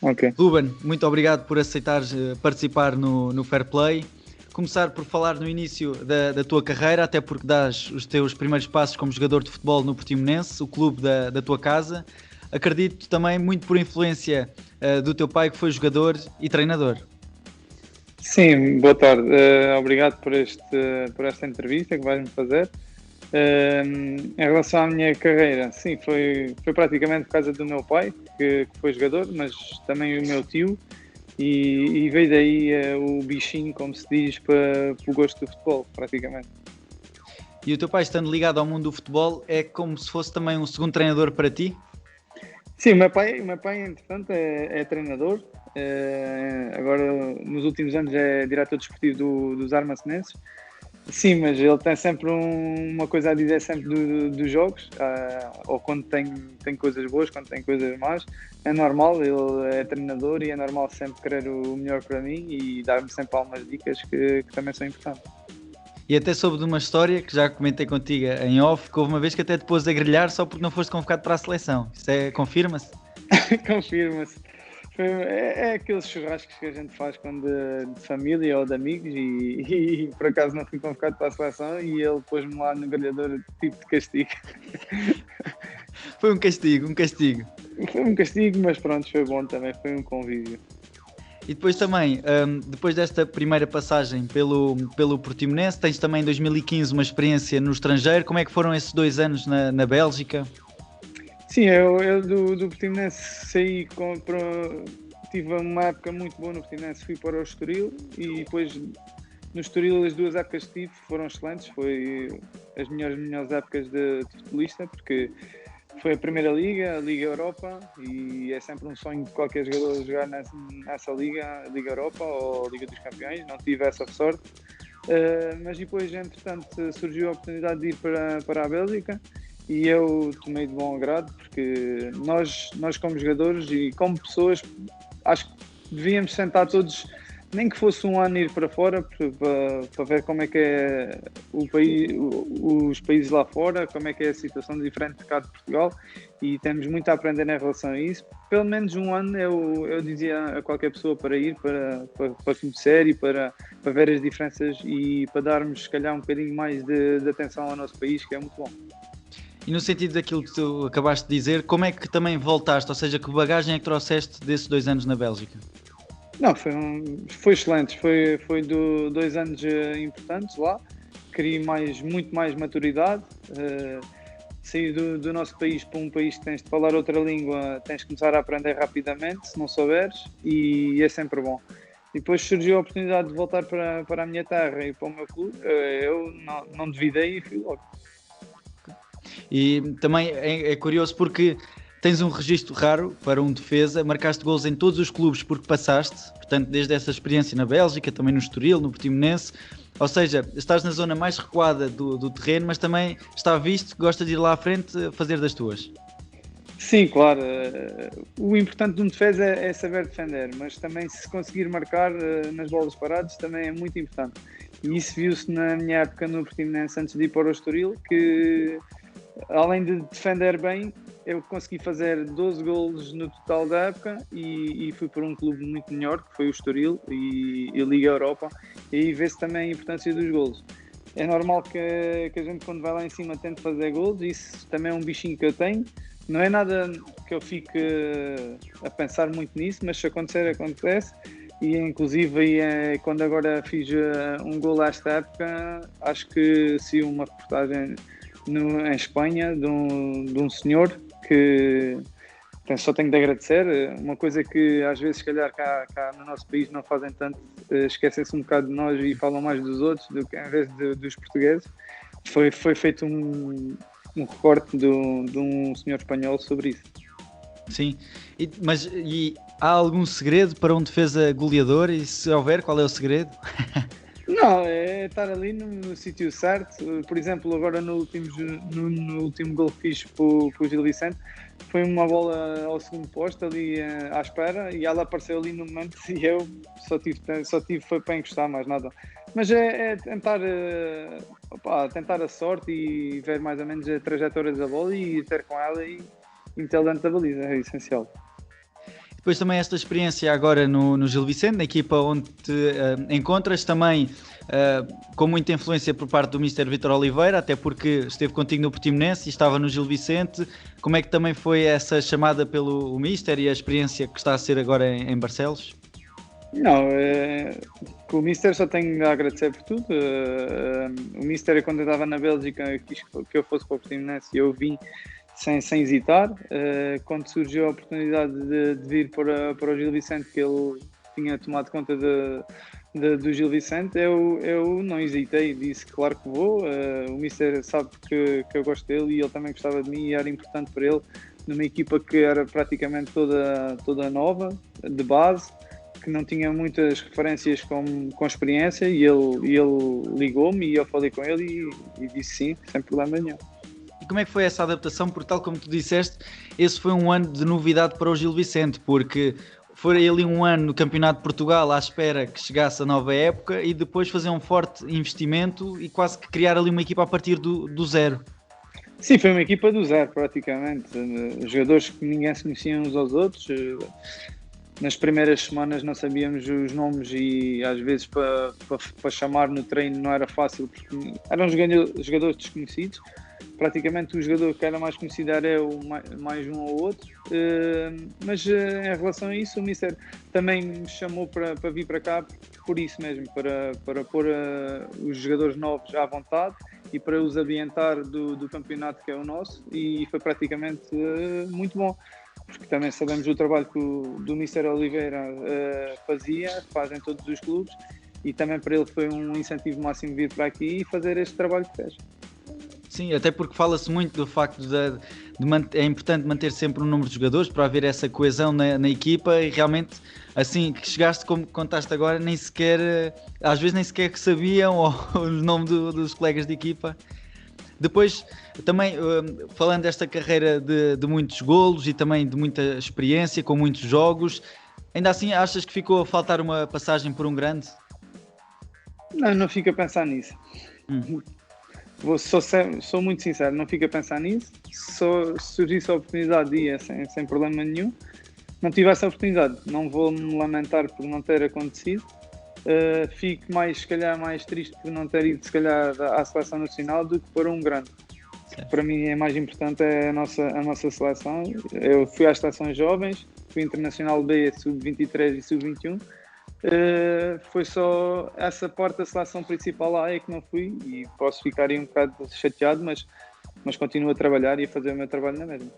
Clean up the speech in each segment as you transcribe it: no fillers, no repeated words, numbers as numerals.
Ok. Ruben, muito obrigado por aceitares participar no Fair Play. Começar por falar no início da tua carreira, até porque dás os teus primeiros passos como jogador de futebol no Portimonense, o clube da tua casa. Acredito também muito por influência do teu pai, que foi jogador e treinador. Sim, boa tarde. Obrigado por esta entrevista que vais-me fazer. Em relação à minha carreira, sim, foi praticamente por causa do meu pai, que foi jogador, mas também o meu tio, e veio daí o bichinho, como se diz, para o gosto do futebol, praticamente. E o teu pai, estando ligado ao mundo do futebol, é como se fosse também um segundo treinador para ti? Sim, o meu pai entretanto, é treinador. Agora, nos últimos anos, é diretor desportivo dos Armacenenses. Sim, mas ele tem sempre uma coisa a dizer sempre dos jogos, ou quando tem coisas boas, quando tem coisas más. É normal, ele é treinador e é normal sempre querer o melhor para mim e dar-me sempre algumas dicas que também são importantes. E até soube de uma história que já comentei contigo em off, que houve uma vez que até te pôs a grelhar só porque não foste convocado para a seleção. Isso confirma-se? Confirma-se. É aqueles churrascos que a gente faz quando de família ou de amigos e por acaso não fui convocado para a seleção e ele pôs-me lá no grelhador tipo de castigo. Foi um castigo, um castigo. Foi um castigo, mas pronto, foi bom também, foi um convívio. E depois também, depois desta primeira passagem pelo Portimonense, tens também em 2015 uma experiência no estrangeiro. Como é que foram esses 2 anos na Bélgica? Sim, eu do Portimonense saí tive uma época muito boa no Portimonense, fui para o Estoril e depois no Estoril as 2 épocas que tive foram excelentes, foi as melhores épocas de futebolista, porque foi a Primeira Liga, a Liga Europa, e é sempre um sonho de qualquer jogador jogar nessa liga, a Liga Europa ou a Liga dos Campeões. Não tive essa sorte, mas depois, entretanto, surgiu a oportunidade de ir para a Bélgica e eu tomei de bom agrado, porque nós como jogadores e como pessoas, acho que devíamos sentar todos, nem que fosse um ano ir para fora, para ver como é que é o país, os países lá fora, como é que é a situação diferente de cá de Portugal, e temos muito a aprender em relação a isso. Pelo menos um ano eu dizia a qualquer pessoa para ir, para conhecer e para ver as diferenças e para darmos, se calhar, um bocadinho mais de atenção ao nosso país, que é muito bom. E no sentido daquilo que tu acabaste de dizer, como é que também voltaste? Ou seja, que bagagem é que trouxeste desses 2 anos na Bélgica? Não, foi excelente, foi 2 anos importantes lá, queria muito mais maturidade, sair do nosso país para um país que tens de falar outra língua, tens de começar a aprender rapidamente, se não souberes, e é sempre bom. E depois surgiu a oportunidade de voltar para a minha terra e para o meu clube, eu não duvidei e fui logo. E também é curioso porque tens um registro raro para um defesa, marcaste gols em todos os clubes porque passaste, portanto, desde essa experiência na Bélgica, também no Estoril, no Portimonense, ou seja, estás na zona mais recuada do terreno, mas também está visto que gostas de ir lá à frente fazer das tuas. Sim, claro. O importante de um defesa é saber defender, mas também se conseguir marcar nas bolas paradas também é muito importante. E isso viu-se na minha época no Portimonense antes de ir para o Estoril, que além de defender bem, eu consegui fazer 12 golos no total da época e fui para um clube muito melhor, que foi o Estoril e a Liga Europa, e aí vê-se também a importância dos golos. É normal que a gente, quando vai lá em cima, tente fazer golos, isso também é um bichinho que eu tenho. Não é nada que eu fique a pensar muito nisso, mas se acontecer, acontece. E inclusive quando agora fiz um gol esta época, acho que saiu uma reportagem em Espanha de um senhor que só tenho de agradecer. Uma coisa que às vezes, se calhar, cá no nosso país não fazem tanto, esquecem-se um bocado de nós e falam mais dos outros do que em vez dos portugueses. Foi feito um recorte de um senhor espanhol sobre isso. Sim, mas há algum segredo para um defesa goleador? E se houver, qual é o segredo? Não, é estar ali no sítio certo. Por exemplo, agora no último gol que fiz para o Gil Vicente, foi uma bola ao segundo posto, ali à espera, e ela apareceu ali no momento e eu só tive foi para encostar, mais nada. Mas é tentar, tentar a sorte e ver mais ou menos a trajetória da bola e ter com ela e meter dentro da baliza, é essencial. Depois também esta experiência agora no Gil Vicente, na equipa onde te encontras, também com muita influência por parte do Mister Vítor Oliveira, até porque esteve contigo no Portimonense e estava no Gil Vicente. Como é que também foi essa chamada pelo Mister e a experiência que está a ser agora em Barcelos? Não, com o Mister só tenho a agradecer por tudo. O Mister, quando eu estava na Bélgica, quis que eu fosse para o Portimonense e eu vim sem hesitar. Quando surgiu a oportunidade de vir para o Gil Vicente, que ele tinha tomado conta do Gil Vicente, eu não hesitei, disse claro que vou. O Mister sabe que eu gosto dele e ele também gostava de mim e era importante para ele numa equipa que era praticamente toda nova, de base, que não tinha muitas referências com experiência, e ele ligou-me e eu falei com ele e disse sim, sem problema nenhum. E como é que foi essa adaptação? Porque tal como tu disseste, esse foi um ano de novidade para o Gil Vicente, porque foi ali um ano no Campeonato de Portugal à espera que chegasse a nova época e depois fazer um forte investimento e quase que criar ali uma equipa a partir do zero. Sim, foi uma equipa do zero praticamente, jogadores que ninguém se conhecia uns aos outros. Nas primeiras semanas não sabíamos os nomes e às vezes para chamar no treino não era fácil, porque eram jogadores desconhecidos. Praticamente o jogador que era mais conhecido era eu, mais um ou outro. Mas em relação a isso, o Mister também me chamou para vir para cá por isso mesmo, para pôr os jogadores novos à vontade e para os ambientar do campeonato que é o nosso, e foi praticamente muito bom. Porque também sabemos o trabalho que do Mister Oliveira faz em todos os clubes, e também para ele foi um incentivo máximo vir para aqui e fazer este trabalho que fez. Sim, até porque fala-se muito do facto é importante manter sempre um número de jogadores para haver essa coesão na equipa, e realmente assim que chegaste, como contaste agora, nem sequer, às vezes nem sequer que sabiam o nome dos colegas de equipa. Depois, também, falando desta carreira de muitos golos e também de muita experiência, com muitos jogos, ainda assim achas que ficou a faltar uma passagem por um grande? Não fico a pensar nisso. Sou muito sincero, não fico a pensar nisso. Se surgisse a oportunidade, ia sem problema nenhum. Não tive essa oportunidade, não vou me lamentar por não ter acontecido. Fico se calhar mais triste por não ter ido, se calhar, à seleção nacional do que para um grande. Para mim é mais importante a nossa seleção. Eu fui às seleções jovens, fui internacional B, sub-23 e sub-21. Foi só essa parte da seleção principal lá é que não fui, e posso ficar aí um bocado chateado, mas continuo a trabalhar e a fazer o meu trabalho na mesma.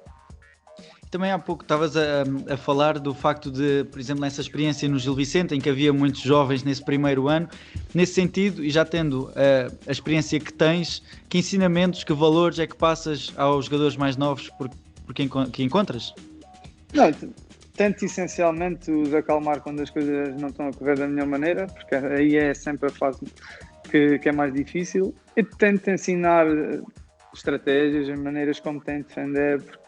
Também há pouco estavas a falar do facto de, por exemplo, nessa experiência no Gil Vicente, em que havia muitos jovens nesse primeiro ano. Nesse sentido, e já tendo a experiência que tens, que ensinamentos, que valores é que passas aos jogadores mais novos que encontras? Não, tento essencialmente os acalmar quando as coisas não estão a correr da melhor maneira, porque aí é sempre a fase que é mais difícil. Eu tento ensinar estratégias, maneiras como têm de defender, porque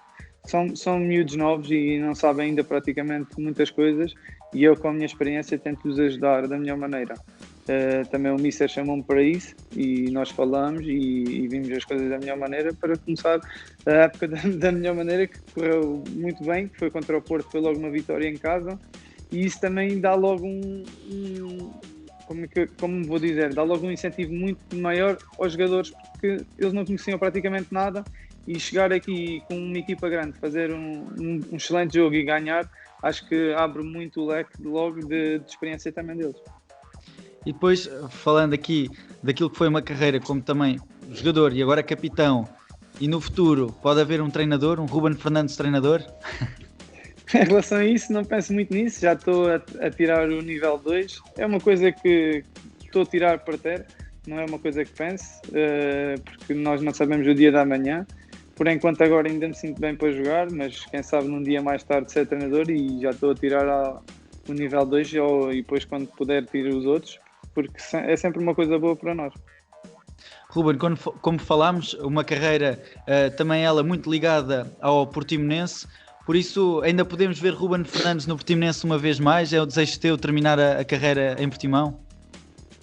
são miúdos novos e não sabem ainda praticamente muitas coisas, e eu, com a minha experiência, tento-os ajudar da melhor maneira. Também o Mister chamou-me para isso e nós falamos e vimos as coisas da melhor maneira para começar a época da melhor maneira, que correu muito bem, que foi contra o Porto, foi logo uma vitória em casa, e isso também dá logo como vou dizer, dá logo um incentivo muito maior aos jogadores, porque eles não conheciam praticamente nada, e chegar aqui com uma equipa grande, fazer um excelente jogo e ganhar, acho que abre muito o leque logo de experiência também deles. E depois, falando aqui daquilo que foi uma carreira como também jogador e agora capitão, e no futuro pode haver um treinador, um Ruben Fernandes treinador? Em relação a isso, não penso muito nisso, já estou a tirar o nível 2, é uma coisa que estou a tirar para ter, não é uma coisa que penso, porque nós não sabemos o dia da manhã. Por enquanto agora ainda me sinto bem para jogar, mas quem sabe num dia mais tarde ser treinador, e já estou a tirar o nível 2 e depois quando puder tiro os outros, porque é sempre uma coisa boa para nós. Ruben, como falámos, uma carreira também ela muito ligada ao Portimonense, por isso ainda podemos ver Ruben Fernandes no Portimonense uma vez mais? É o desejo teu terminar a carreira em Portimão?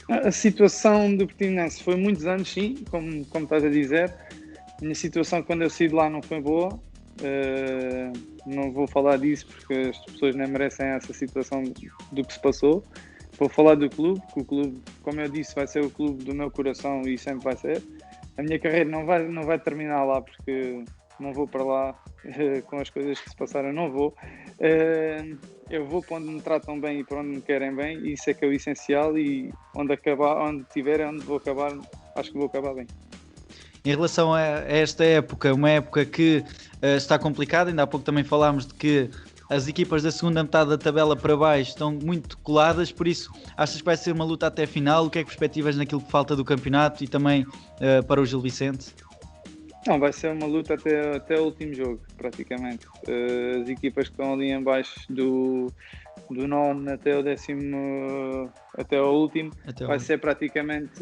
A situação do Portimonense foi muitos anos, sim, como estás a dizer. A minha situação quando eu saí de lá não foi boa, Não vou falar disso porque as pessoas nem merecem essa situação do que se passou. Vou falar do clube, que o clube, como eu disse, vai ser o clube do meu coração e sempre vai ser. A minha carreira não vai terminar lá porque não vou para lá com as coisas que se passaram, não vou. Eu vou para onde me tratam bem e para onde me querem bem, e isso é que é o essencial, e onde estiver, onde vou acabar, acho que vou acabar bem. Em relação a esta época, uma época que está complicada, ainda há pouco também falámos de que as equipas da segunda metade da tabela para baixo estão muito coladas, por isso achas que vai ser uma luta até a final? O que é que perspectivas naquilo que falta do campeonato e também para o Gil Vicente? Não, vai ser uma luta até o último jogo, praticamente. As equipas que estão ali em baixo do nono até o décimo, até ao último, vai ser praticamente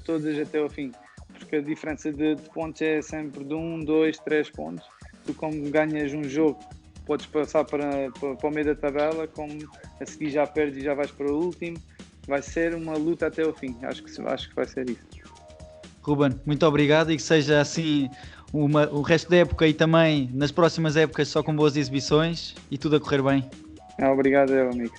todas até ao fim. Porque a diferença de pontos é sempre de 1, 2, 3 pontos. Tu, como ganhas um jogo, podes passar para o meio da tabela, como a seguir já perdes e já vais para o último. Vai ser uma luta até ao fim. Acho que vai ser isso. Ruben, muito obrigado, e que seja assim o resto da época e também nas próximas épocas só com boas exibições e tudo a correr bem. Obrigado, amigo.